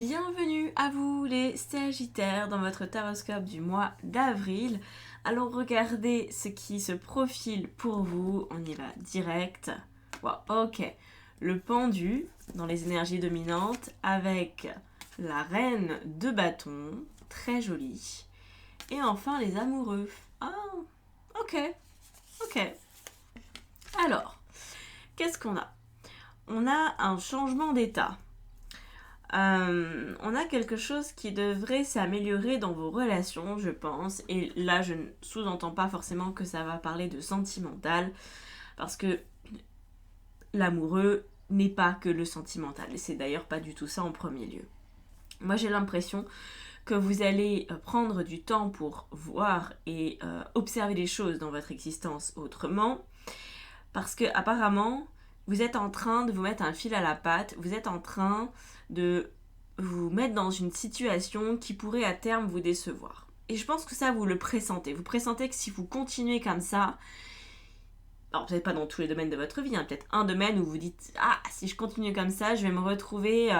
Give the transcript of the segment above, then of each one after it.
Bienvenue à vous les Sagittaires dans votre taroscope du mois d'avril. Allons regarder ce qui se profile pour vous. On y va direct. Wow, ok. Le pendu dans les énergies dominantes avec la reine de bâton, très jolie. Et enfin les amoureux. Ah, ok, ok. Alors, qu'est-ce qu'on a? On a un changement d'état. On a quelque chose qui devrait s'améliorer dans vos relations, je pense. Et là, je ne sous-entends pas forcément que ça va parler de sentimental, parce que l'amoureux n'est pas que le sentimental. Et c'est d'ailleurs pas du tout ça en premier lieu. Moi, j'ai l'impression que vous allez prendre du temps pour voir et observer les choses dans votre existence autrement, parce que apparemment, vous êtes en train de vous mettre un fil à la patte, vous êtes en train de vous mettre dans une situation qui pourrait à terme vous décevoir. Et je pense que ça, vous le pressentez. Vous pressentez que si vous continuez comme ça, alors peut-être pas dans tous les domaines de votre vie, hein, peut-être un domaine où vous dites « Ah, si je continue comme ça, je vais me retrouver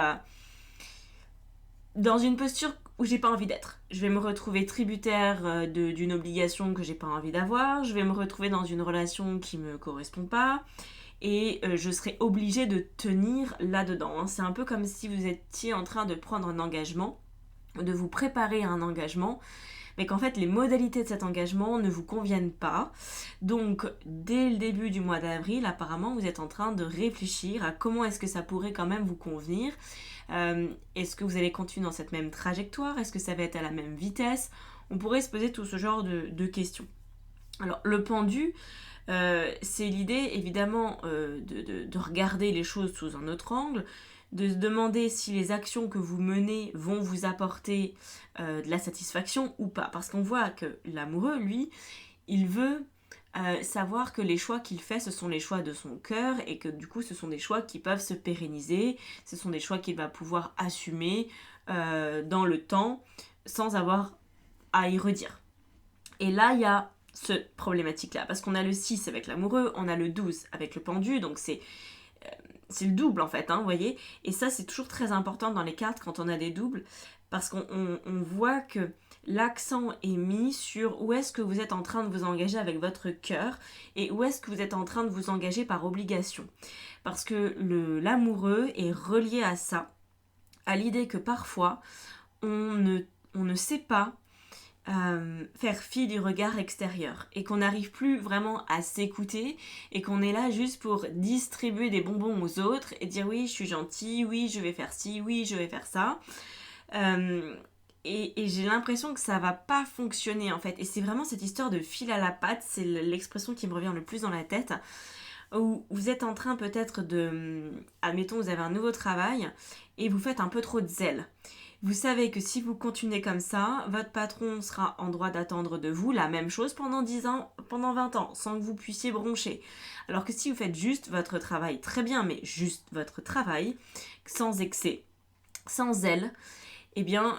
dans une posture où j'ai pas envie d'être. Je vais me retrouver tributaire d'une obligation que j'ai pas envie d'avoir, je vais me retrouver dans une relation qui me correspond pas, et je serai obligée de tenir là-dedans. Hein. C'est un peu comme si vous étiez en train de prendre un engagement, de vous préparer à un engagement, mais qu'en fait les modalités de cet engagement ne vous conviennent pas. Donc dès le début du mois d'avril, apparemment vous êtes en train de réfléchir à comment est-ce que ça pourrait quand même vous convenir. Est-ce que vous allez continuer dans cette même trajectoire? Est-ce que ça va être à la même vitesse? On pourrait se poser tout ce genre de questions. Alors le pendu, c'est l'idée évidemment de regarder les choses sous un autre angle, de se demander si les actions que vous menez vont vous apporter de la satisfaction ou pas. Parce qu'on voit que l'amoureux, lui, il veut savoir que les choix qu'il fait, ce sont les choix de son cœur et que du coup, ce sont des choix qui peuvent se pérenniser, ce sont des choix qu'il va pouvoir assumer dans le temps sans avoir à y redire. Et là, il y a cette problématique-là, parce qu'on a le 6 avec l'amoureux, on a le 12 avec le pendu, donc c'est le double en fait, hein, vous voyez. Et ça, c'est toujours très important dans les cartes quand on a des doubles, parce qu'on voit que l'accent est mis sur où est-ce que vous êtes en train de vous engager avec votre cœur et où est-ce que vous êtes en train de vous engager par obligation. Parce que l'amoureux est relié à ça, à l'idée que parfois on ne sait pas faire fi du regard extérieur et qu'on n'arrive plus vraiment à s'écouter et qu'on est là juste pour distribuer des bonbons aux autres et dire oui je suis gentil, oui je vais faire ci, oui je vais faire ça. Et j'ai l'impression que ça va pas fonctionner en fait. Et c'est vraiment cette histoire de fil à la patte, c'est l'expression qui me revient le plus dans la tête, où vous êtes en train peut-être de... Admettons, vous avez un nouveau travail et vous faites un peu trop de zèle. Vous savez que si vous continuez comme ça, votre patron sera en droit d'attendre de vous la même chose pendant 10 ans, pendant 20 ans, sans que vous puissiez broncher. Alors que si vous faites juste votre travail, très bien, mais juste votre travail, sans excès, sans zèle, eh bien,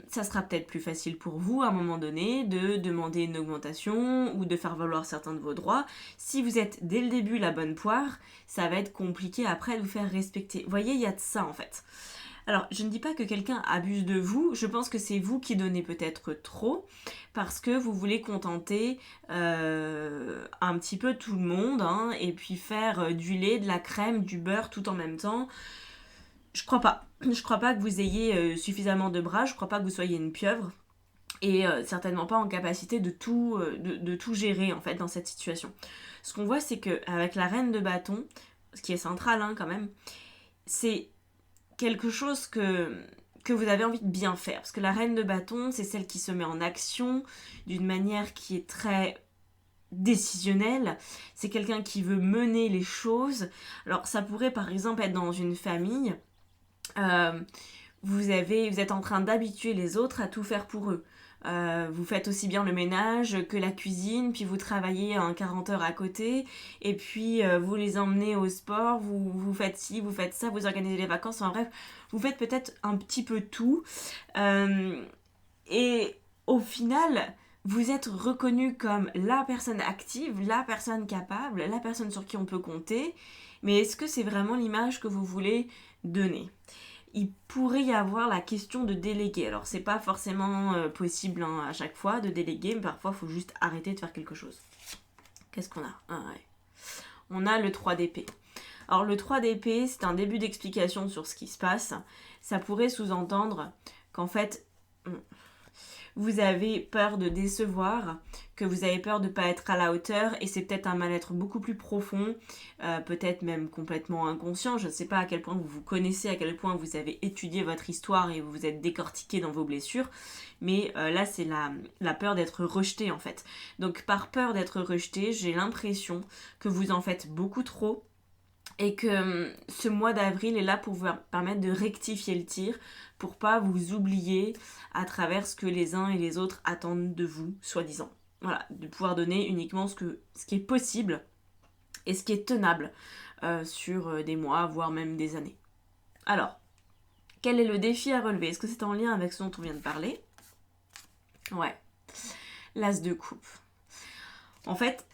ça sera peut-être plus facile pour vous à un moment donné de demander une augmentation ou de faire valoir certains de vos droits. Si vous êtes dès le début la bonne poire, ça va être compliqué après de vous faire respecter. Vous voyez, il y a de ça en fait. Alors, je ne dis pas que quelqu'un abuse de vous, je pense que c'est vous qui donnez peut-être trop, parce que vous voulez contenter un petit peu tout le monde, hein, et puis faire du lait, de la crème, du beurre tout en même temps. Je crois pas. Je crois pas que vous ayez suffisamment de bras, je crois pas que vous soyez une pieuvre, et certainement pas en capacité de tout gérer en fait dans cette situation. Ce qu'on voit, c'est qu'avec la reine de bâton, ce qui est central hein, quand même, c'est quelque chose que vous avez envie de bien faire. Parce que la reine de bâton, c'est celle qui se met en action d'une manière qui est très décisionnelle. C'est quelqu'un qui veut mener les choses. Alors ça pourrait par exemple être dans une famille. Vous êtes en train d'habituer les autres à tout faire pour eux. Vous faites aussi bien le ménage que la cuisine, puis vous travaillez 40 heures à côté, et puis vous les emmenez au sport, vous faites ci, vous faites ça, vous organisez les vacances, enfin bref, vous faites peut-être un petit peu tout. Et au final, vous êtes reconnu comme la personne active, la personne capable, la personne sur qui on peut compter, mais est-ce que c'est vraiment l'image que vous voulez donner ? il pourrait y avoir la question de déléguer. Alors c'est pas forcément possible hein, à chaque fois de déléguer, mais parfois il faut juste arrêter de faire quelque chose. Qu'est-ce qu'on a? On a le 3 d'épée. Alors le 3 d'épée, c'est un début d'explication sur ce qui se passe. Ça pourrait sous-entendre qu'en fait, vous avez peur de décevoir, que vous avez peur de ne pas être à la hauteur, et c'est peut-être un mal-être beaucoup plus profond, peut-être même complètement inconscient. Je ne sais pas à quel point vous vous connaissez, à quel point vous avez étudié votre histoire et vous vous êtes décortiqué dans vos blessures, mais là c'est la peur d'être rejeté en fait. Donc par peur d'être rejeté, j'ai l'impression que vous en faites beaucoup trop, et que ce mois d'avril est là pour vous permettre de rectifier le tir, pour pas vous oublier à travers ce que les uns et les autres attendent de vous, soi-disant. Voilà, de pouvoir donner uniquement ce qui est possible et ce qui est tenable sur des mois, voire même des années. Alors, quel est le défi à relever? Est-ce que c'est en lien avec ce dont on vient de parler? Ouais, l'as de coupe. En fait,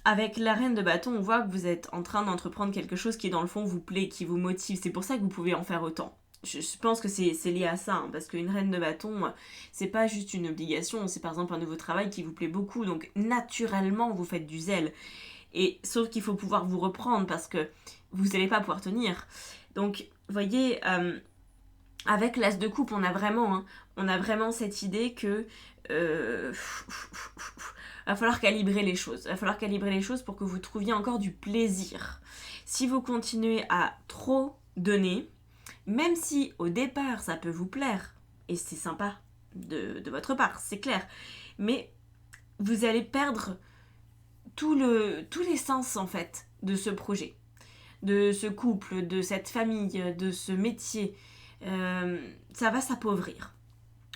avec la reine de bâton, on voit que vous êtes en train d'entreprendre quelque chose qui dans le fond vous plaît, qui vous motive. C'est pour ça que vous pouvez en faire autant. Je pense que c'est lié à ça, hein, parce qu'une reine de bâton, c'est pas juste une obligation, c'est par exemple un nouveau travail qui vous plaît beaucoup, donc naturellement vous faites du zèle. Et sauf qu'il faut pouvoir vous reprendre parce que vous n'allez pas pouvoir tenir. Donc, vous voyez, avec l'as de coupe, on a vraiment cette idée que va falloir calibrer les choses. Il va falloir calibrer les choses pour que vous trouviez encore du plaisir. Si vous continuez à trop donner, même si au départ ça peut vous plaire, et c'est sympa de votre part, c'est clair, mais vous allez perdre tout l'essence en fait de ce projet, de ce couple, de cette famille, de ce métier. Ça va s'appauvrir.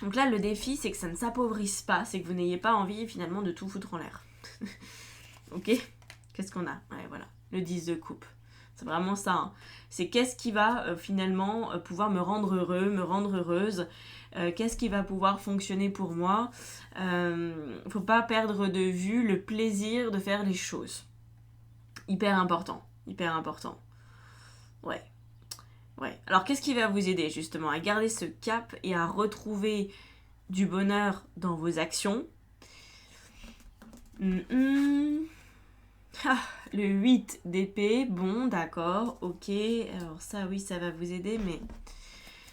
Donc là, le défi, c'est que ça ne s'appauvrisse pas, c'est que vous n'ayez pas envie finalement de tout foutre en l'air. Ok? Qu'est-ce qu'on a? Ouais, voilà, le 10 de coupe. C'est vraiment ça. Hein. C'est qu'est-ce qui va finalement pouvoir me rendre heureux, me rendre heureuse. Qu'est-ce qui va pouvoir fonctionner pour moi. Faut pas perdre de vue le plaisir de faire les choses. Hyper important. Hyper important. Ouais. Ouais. Alors qu'est-ce qui va vous aider justement à garder ce cap et à retrouver du bonheur dans vos actions? Ah, le 8 d'épée, bon d'accord, ok, alors ça oui ça va vous aider, mais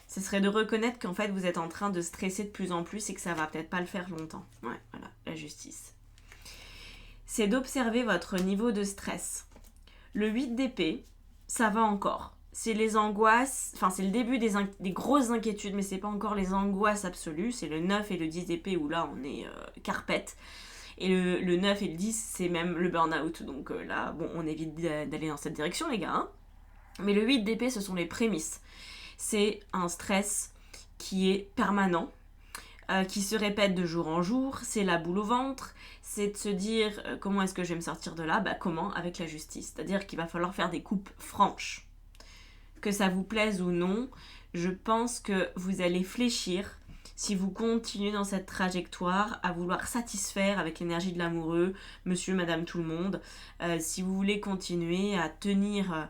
ce serait de reconnaître qu'en fait vous êtes en train de stresser de plus en plus et que ça va peut-être pas le faire longtemps. Ouais, voilà, la justice. C'est d'observer votre niveau de stress. Le 8 d'épée, ça va encore. C'est les angoisses, enfin c'est le début des grosses inquiétudes, mais c'est pas encore les angoisses absolues. C'est le 9 et le 10 d'épée où là on est carpette. Et le 9 et le 10, c'est même le burn-out. Donc là, bon, on évite d'aller dans cette direction, les gars. Hein. Mais le 8 d'épée, ce sont les prémices. C'est un stress qui est permanent, qui se répète de jour en jour. C'est la boule au ventre. C'est de se dire, comment est-ce que je vais me sortir de là? Bah comment? Avec la justice. C'est-à-dire qu'il va falloir faire des coupes franches. Que ça vous plaise ou non, je pense que vous allez fléchir si vous continuez dans cette trajectoire à vouloir satisfaire avec l'énergie de l'amoureux, monsieur, madame, tout le monde. Si vous voulez continuer à tenir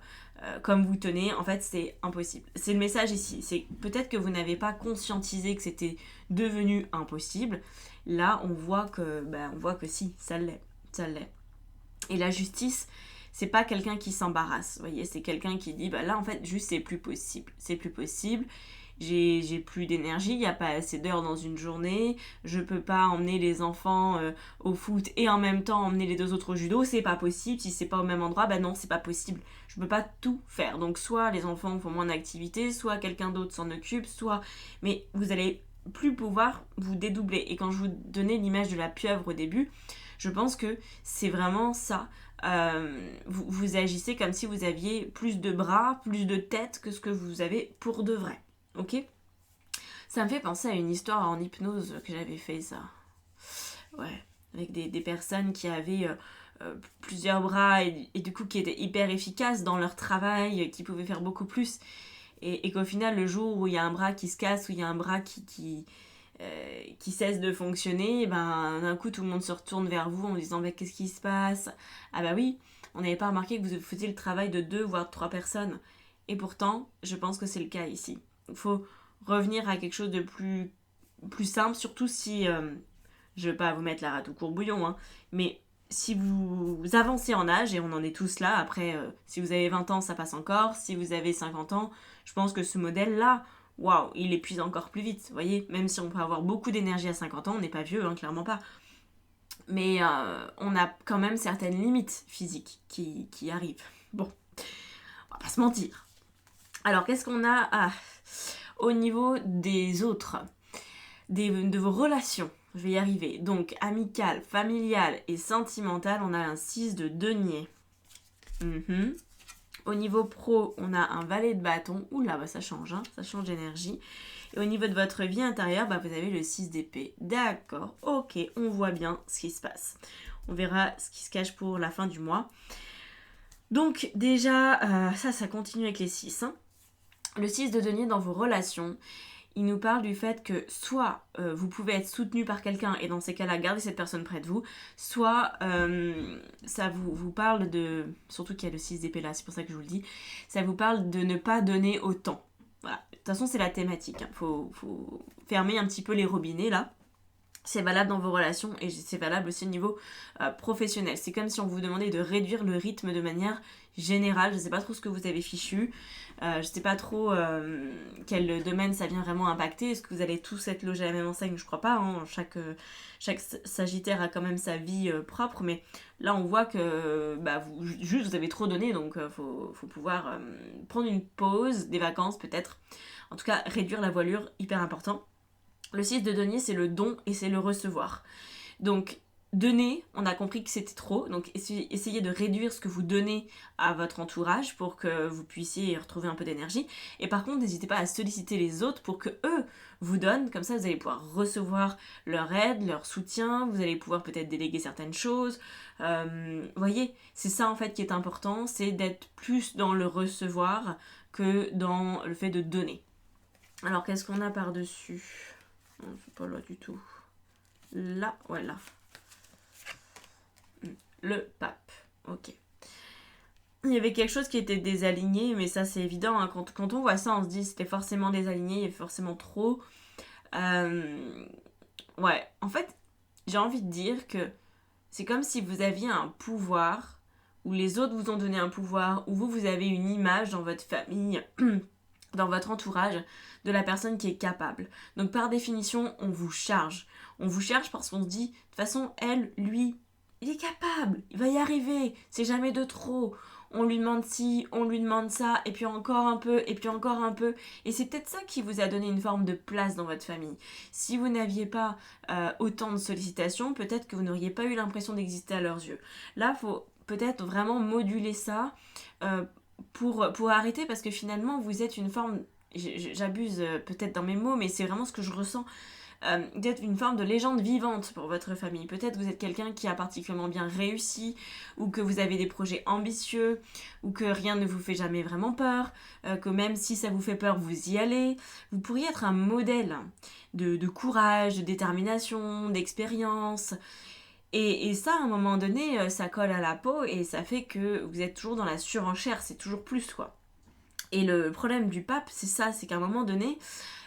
comme vous tenez, en fait c'est impossible. C'est le message ici, c'est peut-être que vous n'avez pas conscientisé que c'était devenu impossible. Là on voit que si, ça l'est. Et la justice, c'est pas quelqu'un qui s'embarrasse, vous voyez, c'est quelqu'un qui dit bah là en fait juste c'est plus possible, j'ai plus d'énergie, il n'y a pas assez d'heures dans une journée, je peux pas emmener les enfants au foot et en même temps emmener les deux autres au judo, c'est pas possible, si c'est pas au même endroit, bah non c'est pas possible, je peux pas tout faire, donc soit les enfants font moins d'activités, soit quelqu'un d'autre s'en occupe, soit, mais vous allez plus pouvoir vous dédoubler, et quand je vous donnais l'image de la pieuvre au début, je pense que c'est vraiment ça. Vous agissez comme si vous aviez plus de bras, plus de tête que ce que vous avez pour de vrai. Ok? Ça me fait penser à une histoire en hypnose que j'avais fait, ça. Ouais, avec des personnes qui avaient plusieurs bras et du coup qui étaient hyper efficaces dans leur travail, qui pouvaient faire beaucoup plus. Et qu'au final, le jour où il y a un bras qui se casse, où il y a un bras qui cesse de fonctionner, ben, d'un coup tout le monde se retourne vers vous en disant mais qu'est-ce qui se passe? Ah bah oui, on n'avait pas remarqué que vous faisiez le travail de 2 voire 3 personnes. Et pourtant, je pense que c'est le cas ici. faut revenir à quelque chose de plus simple, surtout si, je ne veux pas vous mettre la rate au courbouillon, hein, mais si vous avancez en âge, et on en est tous là, après, si vous avez 20 ans, ça passe encore, si vous avez 50 ans, je pense que ce modèle-là, waouh, il épuise encore plus vite, vous voyez, même si on peut avoir beaucoup d'énergie à 50 ans, on n'est pas vieux, hein, clairement pas. Mais on a quand même certaines limites physiques qui arrivent. Bon, on va pas se mentir. Alors, qu'est-ce qu'on a au niveau des autres, de vos relations? Je vais y arriver. Donc, amicale, familiale et sentimentale, on a un 6 de denier. Au niveau pro, on a un valet de bâton. Oula, bah ça change, hein, ça change d'énergie. Et au niveau de votre vie intérieure, bah vous avez le 6 d'épée. D'accord, ok, on voit bien ce qui se passe. On verra ce qui se cache pour la fin du mois. Donc déjà, ça continue avec les 6. Hein. Le 6 de denier dans vos relations, il nous parle du fait que soit vous pouvez être soutenu par quelqu'un et dans ces cas-là, gardez cette personne près de vous, soit ça vous parle de... Surtout qu'il y a le 6 d'épée là, c'est pour ça que je vous le dis. Ça vous parle de ne pas donner autant. Voilà. De toute façon, c'est la thématique. Hein. Faut fermer un petit peu les robinets là. C'est valable dans vos relations et c'est valable aussi au niveau professionnel. C'est comme si on vous demandait de réduire le rythme de manière générale. Je ne sais pas trop ce que vous avez fichu. Je ne sais pas trop quel domaine ça vient vraiment impacter. Est-ce que vous allez tous être logés à la même enseigne? Je crois pas. Hein. Chaque Sagittaire a quand même sa vie propre. Mais là, on voit que vous avez trop donné. Donc, faut pouvoir prendre une pause, des vacances peut-être. En tout cas, réduire la voilure, hyper important. Le 6 de denier, c'est le don et c'est le recevoir. Donc, donner, on a compris que c'était trop. Donc, essayez de réduire ce que vous donnez à votre entourage pour que vous puissiez retrouver un peu d'énergie. Et par contre, n'hésitez pas à solliciter les autres pour que eux vous donnent. Comme ça, vous allez pouvoir recevoir leur aide, leur soutien. Vous allez pouvoir peut-être déléguer certaines choses. Voyez, c'est ça en fait qui est important. C'est d'être plus dans le recevoir que dans le fait de donner. Alors, qu'est-ce qu'on a par-dessus ? Non, c'est pas là du tout. Là, voilà. Le pape. Ok. Il y avait quelque chose qui était désaligné, mais ça c'est évident. Hein. Quand on voit ça, on se dit c'était forcément désaligné, il y avait forcément trop. Ouais, en fait, j'ai envie de dire que c'est comme si vous aviez un pouvoir, ou les autres vous ont donné un pouvoir, ou vous avez une image dans votre famille, dans votre entourage, de la personne qui est capable. Donc par définition, on vous charge. On vous charge parce qu'on se dit, de toute façon, elle, lui, il est capable, il va y arriver, c'est jamais de trop. On lui demande ci, on lui demande ça, et puis encore un peu, et puis encore un peu. Et c'est peut-être ça qui vous a donné une forme de place dans votre famille. Si vous n'aviez pas autant de sollicitations, peut-être que vous n'auriez pas eu l'impression d'exister à leurs yeux. Là, il faut peut-être vraiment moduler ça pour arrêter, parce que finalement, vous êtes une forme... J'abuse peut-être dans mes mots, mais c'est vraiment ce que je ressens. D'être une forme de légende vivante pour votre famille. Peut-être que vous êtes quelqu'un qui a particulièrement bien réussi, ou que vous avez des projets ambitieux, ou que rien ne vous fait jamais vraiment peur, que même si ça vous fait peur, vous y allez. Vous pourriez être un modèle de courage, de détermination, d'expérience. Et ça, à un moment donné, ça colle à la peau et ça fait que vous êtes toujours dans la surenchère, c'est toujours plus, quoi. Et le problème du pape, c'est ça, c'est qu'à un moment donné,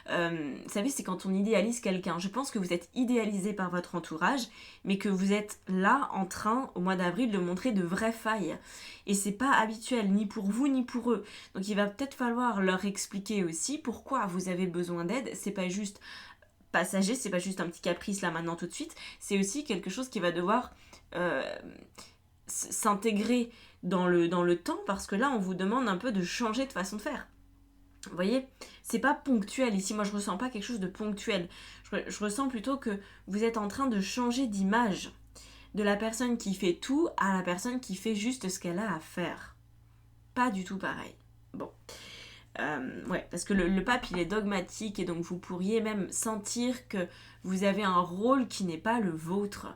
vous savez, c'est quand on idéalise quelqu'un. Je pense que vous êtes idéalisé par votre entourage, mais que vous êtes là en train, au mois d'avril, de montrer de vraies failles. Et c'est pas habituel, ni pour vous, ni pour eux. Donc il va peut-être falloir leur expliquer aussi pourquoi vous avez besoin d'aide. C'est pas juste passager, c'est pas juste un petit caprice là maintenant tout de suite. C'est aussi quelque chose qui va devoir s'intégrer dans le temps, parce que là on vous demande un peu de changer de façon de faire. Vous voyez, c'est pas ponctuel ici, moi je ressens pas quelque chose de ponctuel. Je ressens plutôt que vous êtes en train de changer d'image de la personne qui fait tout à la personne qui fait juste ce qu'elle a à faire. Pas du tout pareil. Bon. Ouais, parce que le pape il est dogmatique et donc vous pourriez même sentir que vous avez un rôle qui n'est pas le vôtre.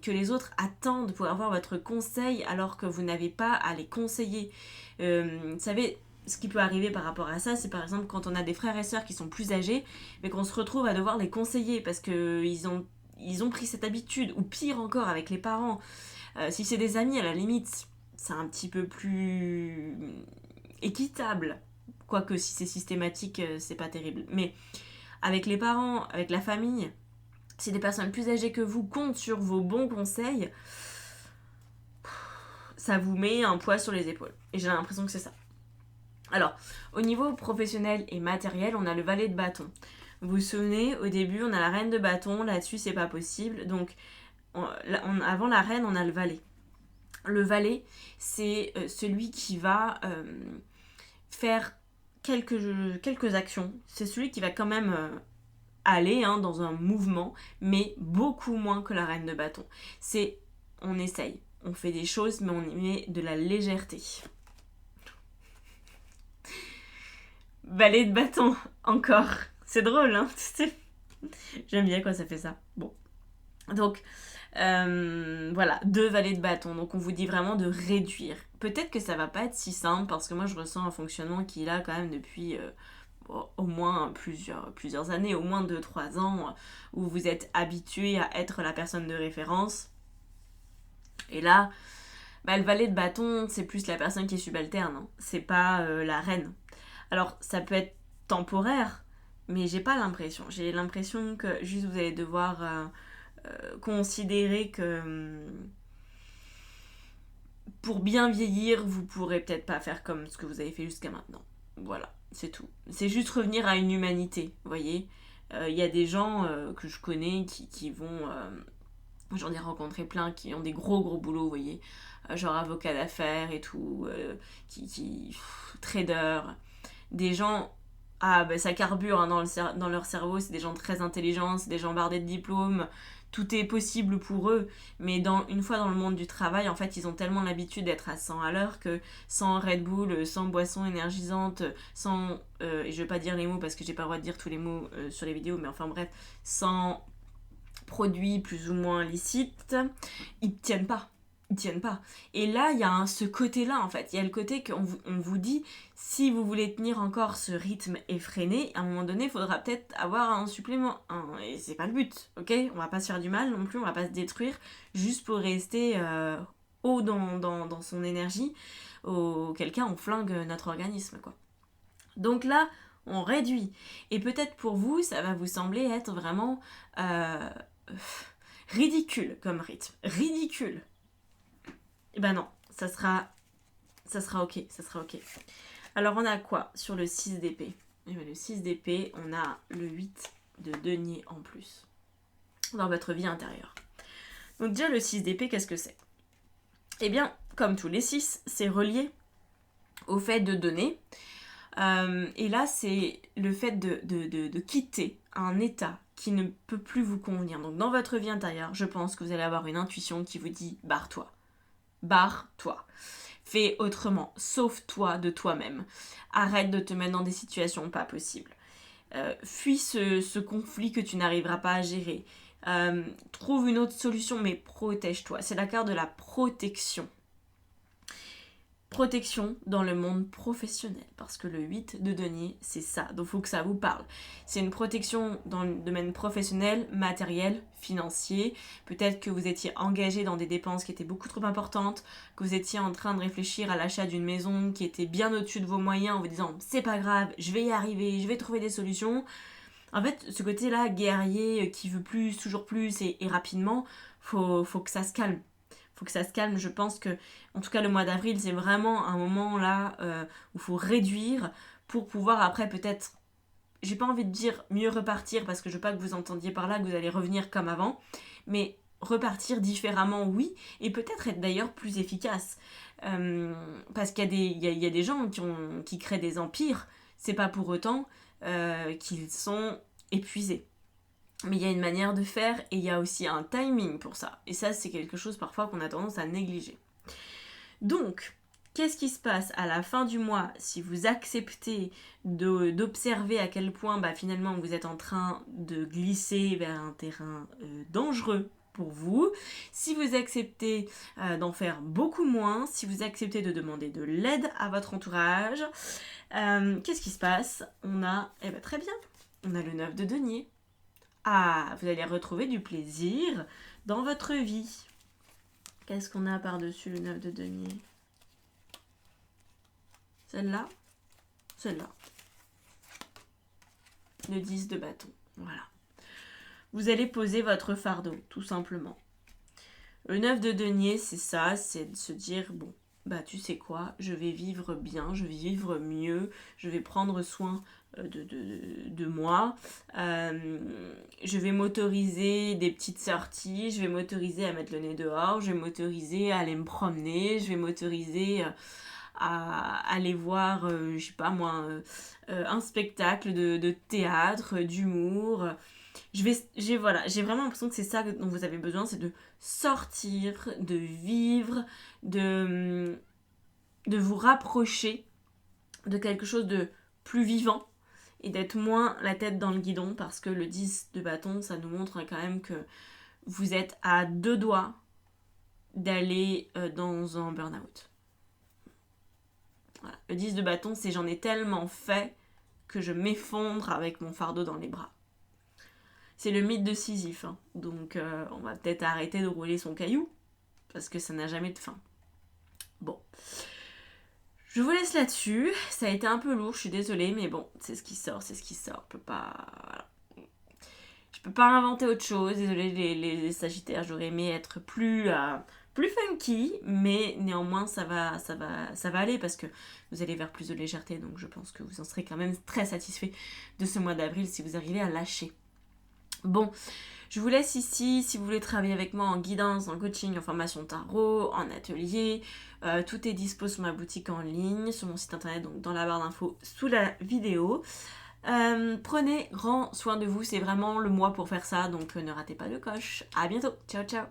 Que les autres attendent pour avoir votre conseil alors que vous n'avez pas à les conseiller. Vous savez, ce qui peut arriver par rapport à ça, c'est par exemple quand on a des frères et sœurs qui sont plus âgés, mais qu'on se retrouve à devoir les conseiller parce qu'ils ont pris cette habitude, ou pire encore avec les parents. Si c'est des amis, à la limite, c'est un petit peu plus équitable. Quoique si c'est systématique, c'est pas terrible. Mais avec les parents, avec la famille, si des personnes plus âgées que vous comptent sur vos bons conseils, ça vous met un poids sur les épaules. Et j'ai l'impression que c'est ça. Alors, au niveau professionnel et matériel, on a le valet de bâton. Vous vous souvenez, au début, on a la reine de bâton, là-dessus, c'est pas possible. Donc, avant la reine, on a le valet. Le valet, c'est celui qui va faire quelques actions. C'est celui qui va quand même aller dans un mouvement, mais beaucoup moins que la reine de bâton. C'est, on essaye, on fait des choses, mais on y met de la légèreté. Valet de bâton, encore. C'est drôle, hein. J'aime bien quand ça fait ça. Bon. Donc, voilà, 2 valets de bâton. Donc, on vous dit vraiment de réduire. Peut-être que ça va pas être si simple, parce que moi, je ressens un fonctionnement qui est là quand même depuis au moins plusieurs années, au moins 2-3 ans, où vous êtes habitué à être la personne de référence. Et là, le valet de bâton, c'est plus la personne qui est subalterne. Hein. C'est pas la reine. Alors, ça peut être temporaire, mais j'ai pas l'impression. J'ai l'impression que juste vous allez devoir considérer que pour bien vieillir, vous pourrez peut-être pas faire comme ce que vous avez fait jusqu'à maintenant. Voilà, c'est tout. C'est juste revenir à une humanité, vous voyez. Y a des gens que je connais qui vont... j'en ai rencontré plein qui ont des gros boulots, vous voyez. Genre avocat d'affaires et tout, trader. Des gens... Ah, ça carbure hein, dans leur cerveau, c'est des gens très intelligents, c'est des gens bardés de diplômes, tout est possible pour eux, mais une fois dans le monde du travail, en fait, ils ont tellement l'habitude d'être à 100 à l'heure que sans Red Bull, sans boisson énergisante, sans... et je vais pas dire les mots parce que j'ai pas le droit de dire tous les mots sur les vidéos, mais enfin bref, sans produits plus ou moins licites, ils tiennent pas. Ils tiennent pas. Et là, il y a ce côté-là, en fait. Il y a le côté qu'on vous dit, si vous voulez tenir encore ce rythme effréné, à un moment donné, il faudra peut-être avoir un supplément. Et c'est pas le but, ok? On va pas se faire du mal non plus, on va pas se détruire, juste pour rester haut dans son énergie, auquel cas on flingue notre organisme, quoi. Donc là, on réduit. Et peut-être pour vous, ça va vous sembler être vraiment ridicule comme rythme. Ridicule. Et ben non, ça sera ok, ça sera ok. Alors on a quoi sur le 6 d'épée? Et ben le 6 d'épée, on a le 8 de denier en plus dans votre vie intérieure. Donc déjà le 6 d'épée, qu'est-ce que c'est? Eh bien, comme tous les 6, c'est relié au fait de donner. Et là, c'est le fait de quitter un état qui ne peut plus vous convenir. Donc dans votre vie intérieure, je pense que vous allez avoir une intuition qui vous dit barre-toi. Barre-toi. Fais autrement. Sauve-toi de toi-même. Arrête de te mettre dans des situations pas possibles. Fuis ce conflit que tu n'arriveras pas à gérer. Trouve une autre solution, mais protège-toi. C'est la carte de la protection. Protection dans le monde professionnel, parce que le 8 de denier, c'est ça, donc il faut que ça vous parle. C'est une protection dans le domaine professionnel, matériel, financier. Peut-être que vous étiez engagé dans des dépenses qui étaient beaucoup trop importantes, que vous étiez en train de réfléchir à l'achat d'une maison qui était bien au-dessus de vos moyens en vous disant « c'est pas grave, je vais y arriver, je vais trouver des solutions ». En fait, ce côté-là, guerrier, qui veut plus, toujours plus et rapidement, faut que ça se calme. Faut que ça se calme. Je pense que, en tout cas, le mois d'avril, c'est vraiment un moment là où il faut réduire pour pouvoir après peut-être, j'ai pas envie de dire mieux repartir parce que je veux pas que vous entendiez par là que vous allez revenir comme avant, mais repartir différemment, oui, et peut-être être d'ailleurs plus efficace. Parce qu'il y a des gens qui créent des empires, c'est pas pour autant qu'ils sont épuisés. Mais il y a une manière de faire et il y a aussi un timing pour ça. Et ça, c'est quelque chose parfois qu'on a tendance à négliger. Donc, qu'est-ce qui se passe à la fin du mois si vous acceptez d'observer à quel point finalement vous êtes en train de glisser vers un terrain dangereux pour vous, si vous acceptez d'en faire beaucoup moins, si vous acceptez de demander de l'aide à votre entourage, qu'est-ce qui se passe? On a, très bien, on a le 9 de denier. Ah, vous allez retrouver du plaisir dans votre vie. Qu'est-ce qu'on a par-dessus le 9 de denier? Celle-là? celle-là. Le 10 de bâton, voilà. Vous allez poser votre fardeau, tout simplement. Le 9 de denier, c'est ça, c'est de se dire, bon, bah tu sais quoi, je vais vivre bien, je vais vivre mieux, je vais prendre soin de moi, je vais m'autoriser des petites sorties, je vais m'autoriser à mettre le nez dehors, je vais m'autoriser à aller me promener, je vais m'autoriser à aller voir, je sais pas moi, un spectacle de théâtre, d'humour. J'ai vraiment l'impression que c'est ça dont vous avez besoin, c'est de sortir, de vivre, de vous rapprocher de quelque chose de plus vivant et d'être moins la tête dans le guidon, parce que le 10 de bâton, ça nous montre quand même que vous êtes à 2 doigts d'aller dans un burn-out. Voilà. Le 10 de bâton, c'est j'en ai tellement fait que je m'effondre avec mon fardeau dans les bras. C'est le mythe de Sisyphe, hein. Donc on va peut-être arrêter de rouler son caillou, parce que ça n'a jamais de fin. Bon. Je vous laisse là-dessus. Ça a été un peu lourd, je suis désolée, mais bon, c'est ce qui sort, c'est ce qui sort. Voilà. Je peux pas inventer autre chose. Désolée les Sagittaires, j'aurais aimé être plus funky, mais néanmoins ça va aller, parce que vous allez vers plus de légèreté, donc je pense que vous en serez quand même très satisfait de ce mois d'avril si vous arrivez à lâcher. Bon, je vous laisse ici. Si vous voulez travailler avec moi en guidance, en coaching, en formation tarot, en atelier, tout est dispo sur ma boutique en ligne, sur mon site internet, donc dans la barre d'infos sous la vidéo. Prenez grand soin de vous, c'est vraiment le mois pour faire ça, donc ne ratez pas de coche. À bientôt, ciao ciao.